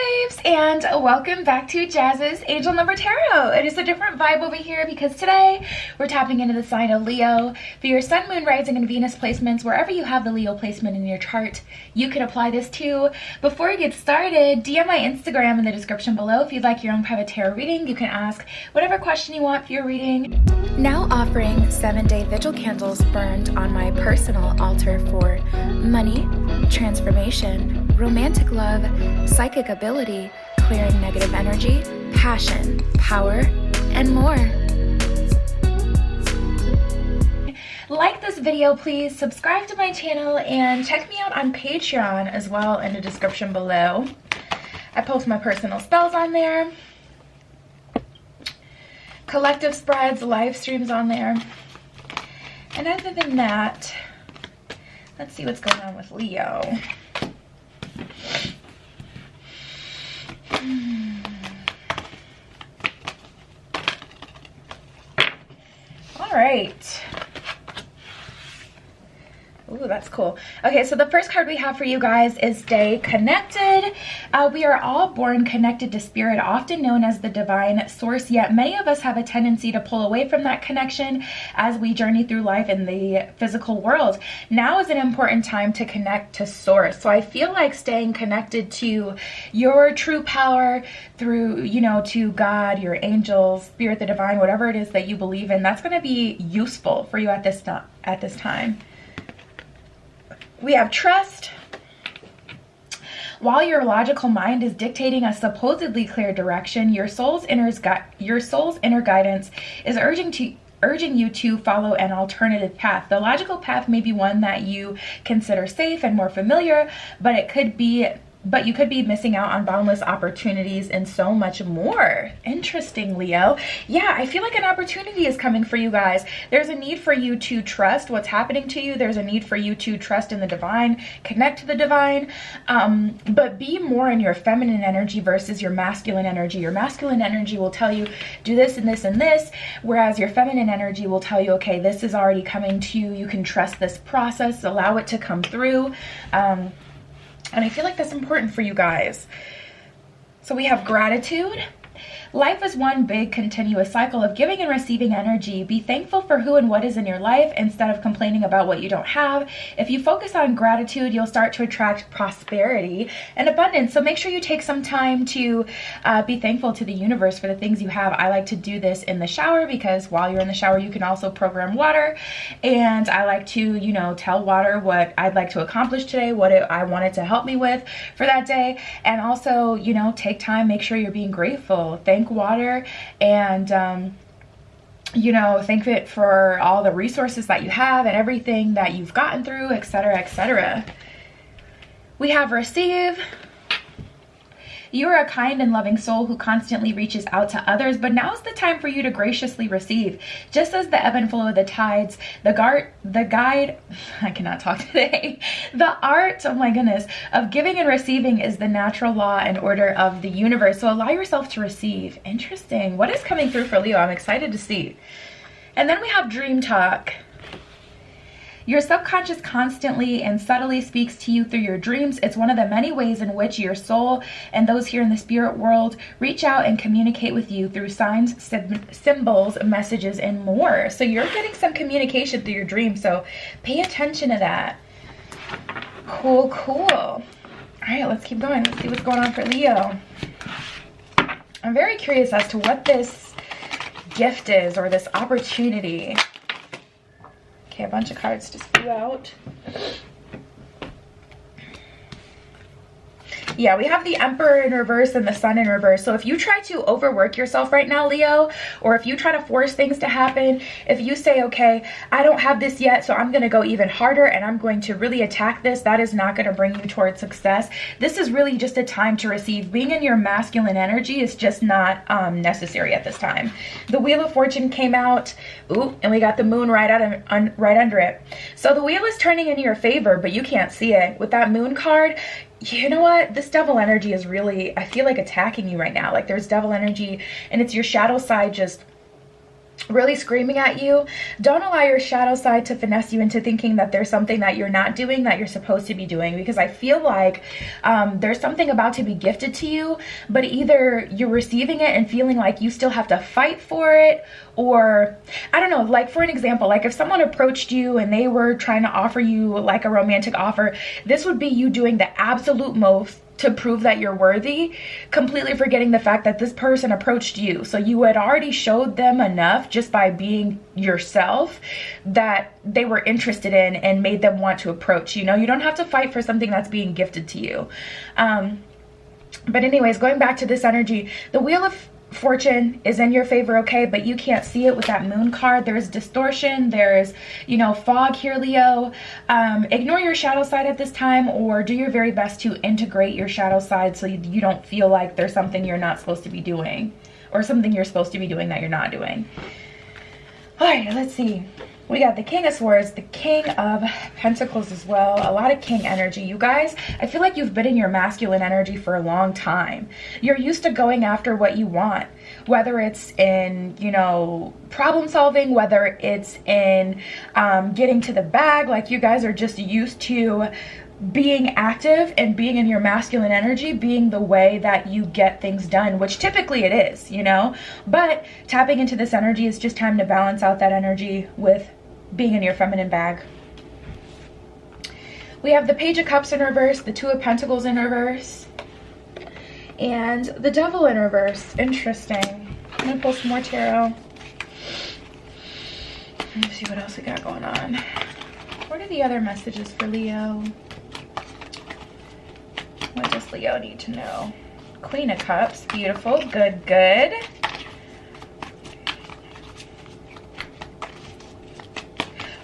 babes, and welcome back to Jazz's Angel Number Tarot. It is a different vibe over here because today we're tapping into the sign of Leo. For your Sun, Moon, Rising, and Venus placements, wherever you have the Leo placement in your chart, you can apply this too. Before we get started, DM my Instagram in the description below if you'd like your own private tarot reading. You can ask whatever question you want for your reading. Now offering 7-day vigil candles burned on my personal altar for money, transformation, romantic love, psychic ability, clearing negative energy, passion, power, and more. Like this video, please, subscribe to my channel, and check me out on Patreon as well in the description below. I post my personal spells on there, collective spreads, live streams on there. And other than that, let's see what's going on with Leo. All right. Ooh, that's cool. Okay, so the first card we have for you guys is Stay Connected. We are all born connected to spirit, often known as the divine source, yet many of us have a tendency to pull away from that connection as we journey through life in the physical world. Now is an important time to connect to source. So I feel like staying connected to your true power through, to God, your angels, spirit, the divine, whatever it is that you believe in, that's going to be useful for you at this time. We have trust. While your logical mind is dictating a supposedly clear direction, your soul's inner guidance is urging you to follow an alternative path. The logical path may be one that you consider safe and more familiar, but you could be missing out on boundless opportunities and so much more. Interesting, Leo. Yeah, I feel like an opportunity is coming for you guys. There's a need for you to trust what's happening to you. There's a need for you to trust in the divine, connect to the divine, but be more in your feminine energy versus your masculine energy. Your masculine energy will tell you, do this and this and this, whereas your feminine energy will tell you, okay, this is already coming to you. You can trust this process, allow it to come through. And I feel like that's important for you guys. So we have gratitude. Life is one big continuous cycle of giving and receiving energy. Be thankful for who and what is in your life instead of complaining about what you don't have. If you focus on gratitude, you'll start to attract prosperity and abundance. So make sure you take some time to be thankful to the universe for the things you have. I like to do this in the shower because while you're in the shower, you can also program water. And I like to, tell water what I'd like to accomplish today, what I want it to help me with for that day. And also, take time, make sure you're being grateful. Thank water and thank it for all the resources that you have and everything that you've gotten through, etc., etc. We have receive. You are a kind and loving soul who constantly reaches out to others, but now is the time for you to graciously receive. Just as the ebb and flow of the tides, the guide, I cannot talk today, the art, oh my goodness, of giving and receiving is the natural law and order of the universe. So allow yourself to receive. Interesting. What is coming through for Leo? I'm excited to see. And then we have dream talk. Your subconscious constantly and subtly speaks to you through your dreams. It's one of the many ways in which your soul and those here in the spirit world reach out and communicate with you through signs, symbols, messages, and more. So you're getting some communication through your dreams, so pay attention to that. Cool, cool. All right, let's keep going. Let's see what's going on for Leo. I'm very curious as to what this gift is or this opportunity. Okay, a bunch of cards just flew out. Yeah, we have the Emperor in reverse and the Sun in reverse. So if you try to overwork yourself right now, Leo, or if you try to force things to happen, if you say, okay, I don't have this yet, so I'm going to go even harder and I'm going to really attack this, that is not going to bring you towards success. This is really just a time to receive. Being in your masculine energy is just not necessary at this time. The Wheel of Fortune came out. Ooh, and we got the moon right under it. So the wheel is turning in your favor, but you can't see it. With that moon card, you know what? This devil energy is really, I feel like, attacking you right now. Like there's devil energy and it's your shadow side just really screaming at you. Don't allow your shadow side to finesse you into thinking that there's something that you're not doing that you're supposed to be doing, because I feel like there's something about to be gifted to you, but either you're receiving it and feeling like you still have to fight for it, or I don't know, like for an example, like if someone approached you and they were trying to offer you like a romantic offer, this would be you doing the absolute most to prove that you're worthy, completely forgetting the fact that this person approached you. So you had already showed them enough just by being yourself that they were interested in and made them want to approach. You know, you don't have to fight for something that's being gifted to you. But anyways, going back to this energy, the Wheel of Fortune is in your favor, okay, but you can't see it with that moon card. There's distortion, there's, you know, fog here, Leo. Ignore your shadow side at this time, or do your very best to integrate your shadow side so you don't feel like there's something you're not supposed to be doing, or something you're supposed to be doing that you're not doing. All right, let's see. We got the King of Swords, the King of Pentacles as well. A lot of King energy. You guys, I feel like you've been in your masculine energy for a long time. You're used to going after what you want, whether it's in, you know, problem solving, whether it's in getting to the bag. Like you guys are just used to being active and being in your masculine energy being the way that you get things done, which typically it is, you know, but tapping into this energy is just time to balance out that energy with being in your feminine bag. We have the Page of Cups in reverse, the Two of Pentacles in reverse, and the Devil in reverse. Interesting. I'm gonna pull some more tarot. Let's see what else we got going on. What are the other messages for Leo? What does Leo need to know? Queen of Cups, beautiful, good, good.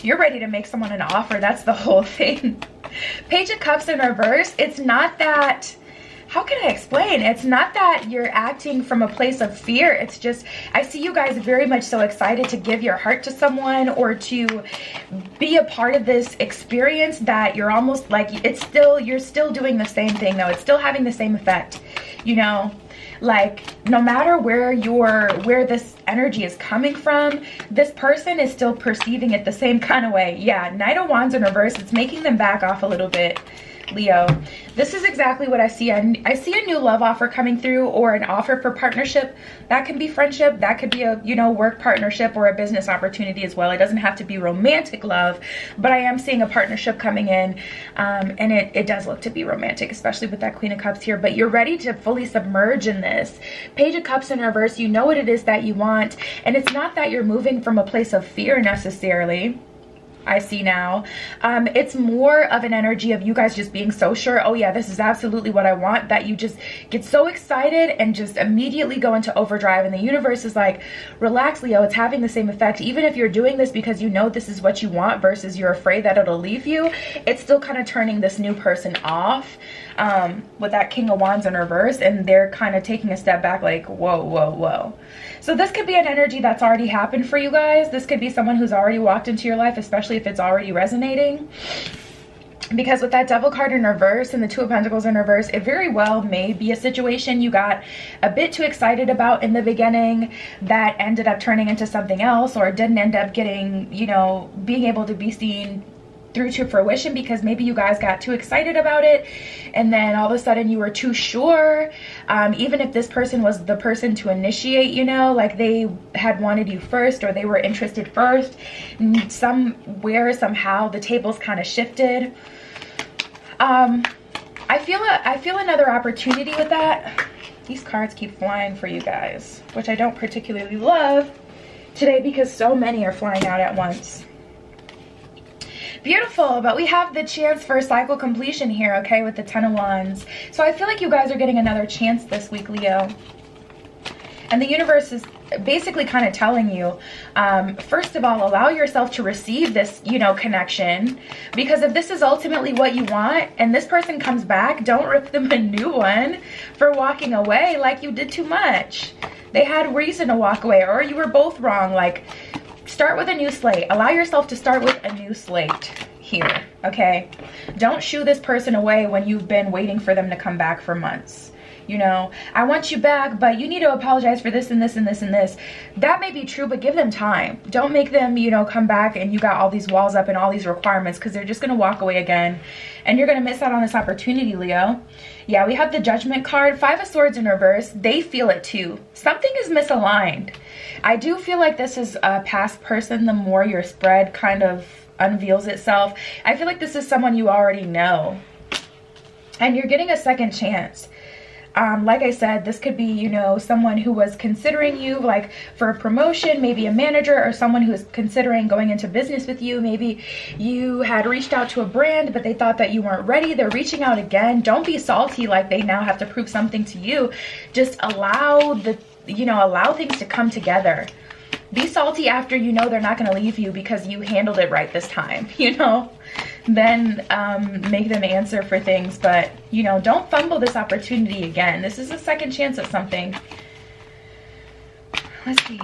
You're ready to make someone an offer, that's the whole thing. Page of Cups in reverse, it's not that, how can I explain? It's not that you're acting from a place of fear. It's just, I see you guys very much so excited to give your heart to someone or to be a part of this experience that you're almost like, you're still doing the same thing though. It's still having the same effect, you know? Like no matter where this energy is coming from, this person is still perceiving it the same kind of way. Yeah, Knight of Wands in reverse, it's making them back off a little bit. Leo, this is exactly what I see. I see a new love offer coming through, or an offer for partnership. That can be friendship, that could be a, you know, work partnership or a business opportunity as well. It doesn't have to be romantic love, but I am seeing a partnership coming in, and it does look to be romantic, especially with that Queen of Cups here. But you're ready to fully submerge in this. Page of Cups in reverse, you know what it is that you want, and it's not that you're moving from a place of fear necessarily. I see now. It's more of an energy of you guys just being so sure, oh yeah, this is absolutely what I want, that you just get so excited and just immediately go into overdrive. And the universe is like, relax, Leo, it's having the same effect. Even if you're doing this because you know this is what you want versus you're afraid that it'll leave you, it's still kind of turning this new person off with that King of Wands in reverse. And they're kind of taking a step back like, whoa, whoa, whoa. So this could be an energy that's already happened for you guys. This could be someone who's already walked into your life, especially if it's already resonating. Because with that Devil card in reverse and the Two of Pentacles in reverse, it very well may be a situation you got a bit too excited about in the beginning that ended up turning into something else, or didn't end up getting, you know, being able to be seen through to fruition because maybe you guys got too excited about it and then all of a sudden you were too sure. Even if this person was the person to initiate, you know, like they had wanted you first or they were interested first, somewhere, somehow the tables kind of shifted. I feel another opportunity with that. These cards keep flying for you guys, which I don't particularly love today because so many are flying out at once. Beautiful, but we have the chance for a cycle completion here, okay, with the Ten of Wands. So I feel like you guys are getting another chance this week, Leo. And the universe is basically kind of telling you, first of all, allow yourself to receive this, you know, connection. Because if this is ultimately what you want and this person comes back, don't rip them a new one for walking away like you did too much. They had reason to walk away, or you were both wrong. Like, start with a new slate. Allow yourself to start with a new slate here, okay? Don't shoo this person away when you've been waiting for them to come back for months. You know, I want you back, but you need to apologize for this and this and this and this. That may be true, but give them time. Don't make them, you know, come back and you got all these walls up and all these requirements, because they're just going to walk away again. And you're going to miss out on this opportunity, Leo. Yeah, we have the Judgment card. 5 of Swords in reverse. They feel it too. Something is misaligned. I do feel like this is a past person. The more your spread kind of unveils itself, I feel like this is someone you already know. And you're getting a second chance. Like I said, this could be, you know, someone who was considering you like for a promotion, maybe a manager, or someone who is considering going into business with you. Maybe you had reached out to a brand, but they thought that you weren't ready. They're reaching out again. Don't be salty like they now have to prove something to you. Just allow allow things to come together. Be salty after you know they're not going to leave you because you handled it right this time, you know. Then make them answer for things, but you know, don't fumble this opportunity again. This is a second chance at something. Let's see.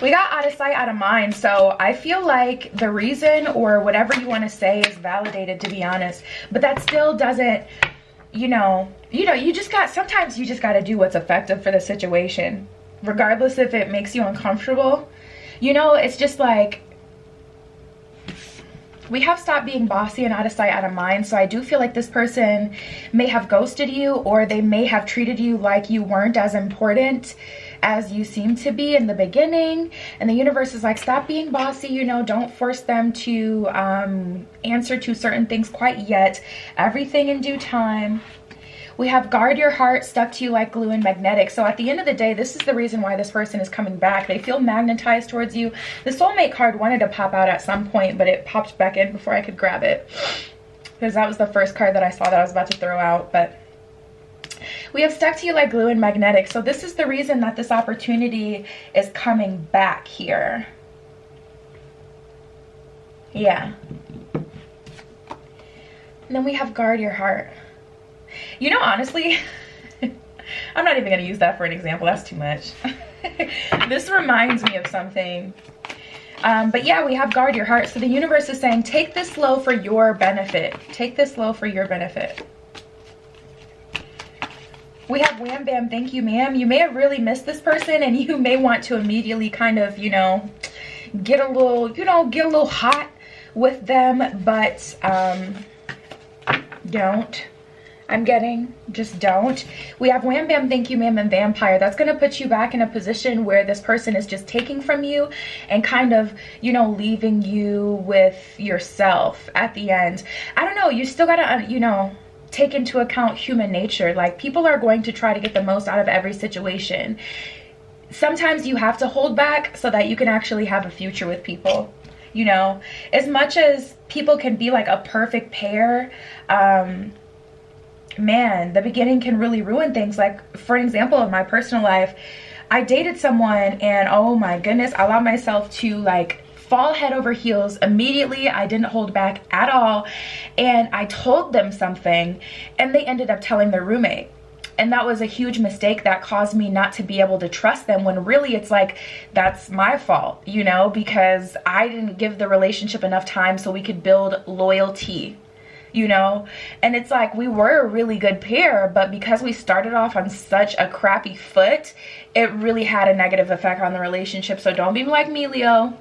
We got out of sight, out of mind. So I feel like the reason or whatever you want to say is validated, to be honest, but that still doesn't, sometimes you just got to do what's effective for the situation, regardless if it makes you uncomfortable. You know, it's just like, we have stopped being bossy and out of sight, out of mind. So I do feel like this person may have ghosted you, or they may have treated you like you weren't as important as you seem to be in the beginning. And the universe is like, stop being bossy, you know, don't force them to answer to certain things quite yet. Everything in due time. We have guard your heart, stuck to you like glue and magnetic. So at the end of the day, this is the reason why this person is coming back. They feel magnetized towards you. The soulmate card wanted to pop out at some point, but it popped back in before I could grab it, because that was the first card that I saw that I was about to throw out. But we have stuck to you like glue and magnetic. So this is the reason that this opportunity is coming back here. Yeah. And then we have guard your heart. You know, honestly, I'm not even going to use that for an example. That's too much. This reminds me of something. But yeah, we have guard your heart. So the universe is saying, take this slow for your benefit. Take this slow for your benefit. We have wham bam, thank you ma'am. You may have really missed this person, and you may want to immediately kind of, get a little hot with them, but don't. Just don't. We have wham bam, thank you ma'am, and vampire. That's going to put you back in a position where this person is just taking from you and kind of, leaving you with yourself at the end. I don't know. You still got to, take into account human nature. Like, people are going to try to get the most out of every situation. Sometimes you have to hold back so that you can actually have a future with people. As much as people can be like a perfect pair, man, the beginning can really ruin things. Like, for an example of my personal life, I dated someone and oh my goodness, I allowed myself to like fall head over heels immediately. I didn't hold back at all, and I told them something and they ended up telling their roommate. And that was a huge mistake that caused me not to be able to trust them, when really it's like, that's my fault, because I didn't give the relationship enough time so we could build loyalty. And it's like, we were a really good pair, but because we started off on such a crappy foot, it really had a negative effect on the relationship. So don't be like me, Leo,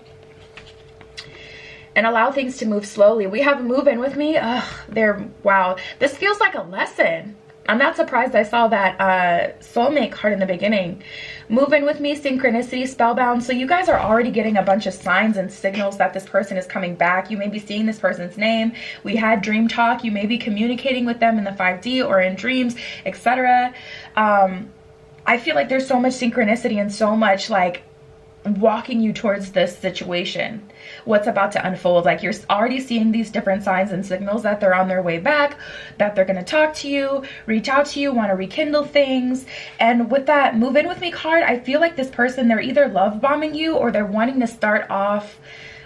and allow things to move slowly. We have move in with me. Wow, this feels like a lesson. I'm not surprised I saw that soulmate card in the beginning. Move in with me, synchronicity, spellbound. So you guys are already getting a bunch of signs and signals that this person is coming back. You may be seeing this person's name. We had dream talk. You may be communicating with them in the 5D or in dreams, etc. I feel like there's so much synchronicity and so much like walking you towards this situation, what's about to unfold. Like, you're already seeing these different signs and signals that they're on their way back, that they're going to talk to you, reach out to you, want to rekindle things. And with that move in with me card, I feel like this person, they're either love bombing you or they're wanting to start off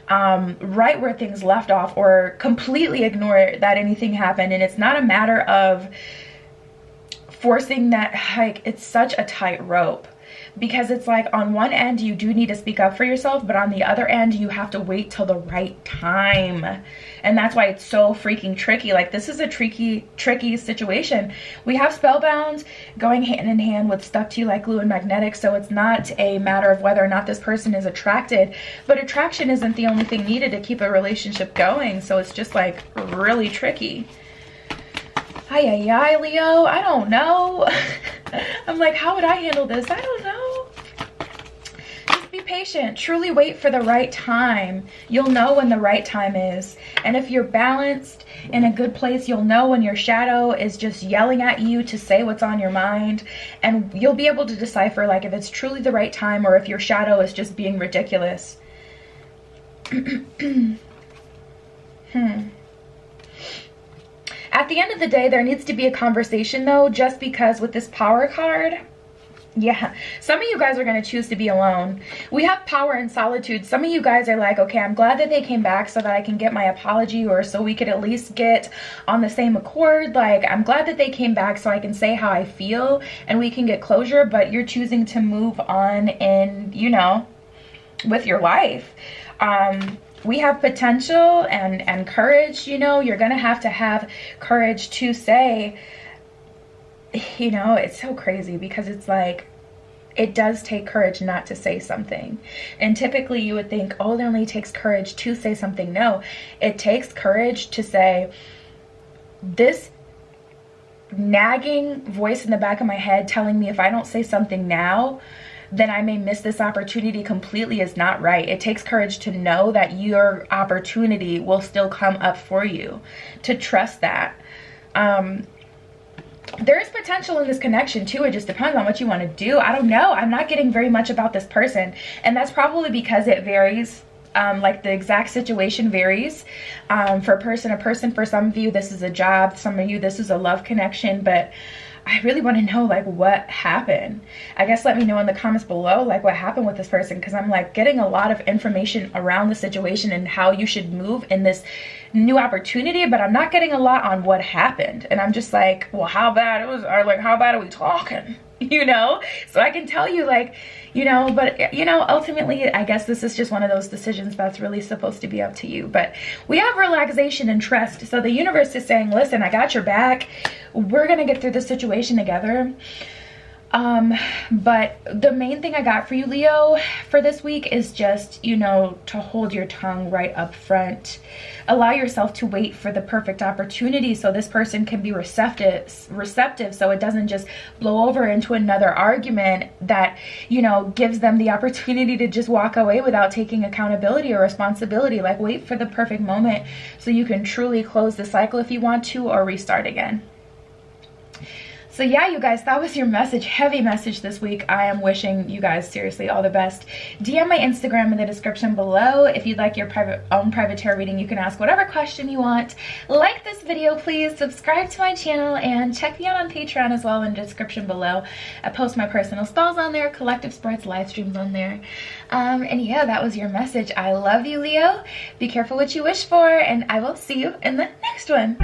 right where things left off, or completely ignore that anything happened. And it's not a matter of forcing that, like, it's such a tight rope. because it's like on one end you do need to speak up for yourself, but on the other end you have to wait till the right time. And that's why it's so freaking tricky. Like, this is a tricky situation. We have spellbound going hand in hand with stuck to you like glue and magnetic, so it's not a matter of whether or not this person is attracted, but attraction isn't the only thing needed to keep a relationship going. So it's just like really tricky. Ay, ay, ay, Leo, I don't know. I'm like, how would I handle this? I don't know. Just be patient. Truly wait for the right time. You'll know when the right time is. And if you're balanced in a good place, you'll know when your shadow is just yelling at you to say what's on your mind. And you'll be able to decipher, like, if it's truly the right time or if your shadow is just being ridiculous. At the end of the day, there needs to be a conversation, though, just because with this power card, yeah, some of you guys are going to choose to be alone. We have power and solitude. Some of you guys are like, okay, I'm glad that they came back so that I can get my apology, or so we could at least get on the same accord. Like, I'm glad that they came back so I can say how I feel and we can get closure, but you're choosing to move on and, you know, with your life. We have potential and courage. You know, you're going to have courage to say, you know, it's so crazy because it's like, it does take courage not to say something. And typically you would think, oh, it only takes courage to say something. No, it takes courage to say, this nagging voice in the back of my head telling me if I don't say something now, then I may miss this opportunity completely is not right. It takes courage to know that your opportunity will still come up for you, to trust that. There is potential in this connection too. It just depends on what you want to do. I don't know. I'm not getting very much about this person, and that's probably because it varies. Like the exact situation varies for person to person. For some of you, this is a job. Some of you, this is a love connection, but I really want to know, like, what happened. I guess let me know in the comments below, like, what happened with this person, because I'm like getting a lot of information around the situation and how you should move in this new opportunity, but I'm not getting a lot on what happened. And I'm just like, well, how bad it was, or like, how bad are we talking? You know, so I can tell you, like, you know, but you know, ultimately I guess this is just one of those decisions that's really supposed to be up to you. But we have relaxation and trust, so the universe is saying, listen, I got your back, we're gonna get through this situation together. But the main thing I got for you, Leo, for this week is just, you know, to hold your tongue right up front. Allow yourself to wait for the perfect opportunity so this person can be receptive, so it doesn't just blow over into another argument that, you know, gives them the opportunity to just walk away without taking accountability or responsibility. Like, wait for the perfect moment so you can truly close the cycle if you want to, or restart again. So yeah, you guys, that was your message, heavy message this week. I am wishing you guys seriously all the best. DM my Instagram in the description below. If you'd like your own private tarot reading, you can ask whatever question you want. Like this video, please, subscribe to my channel, and check me out on Patreon as well in the description below. I post my personal spells on there, collective spreads, live streams on there. And yeah, that was your message. I love you, Leo. Be careful what you wish for, and I will see you in the next one.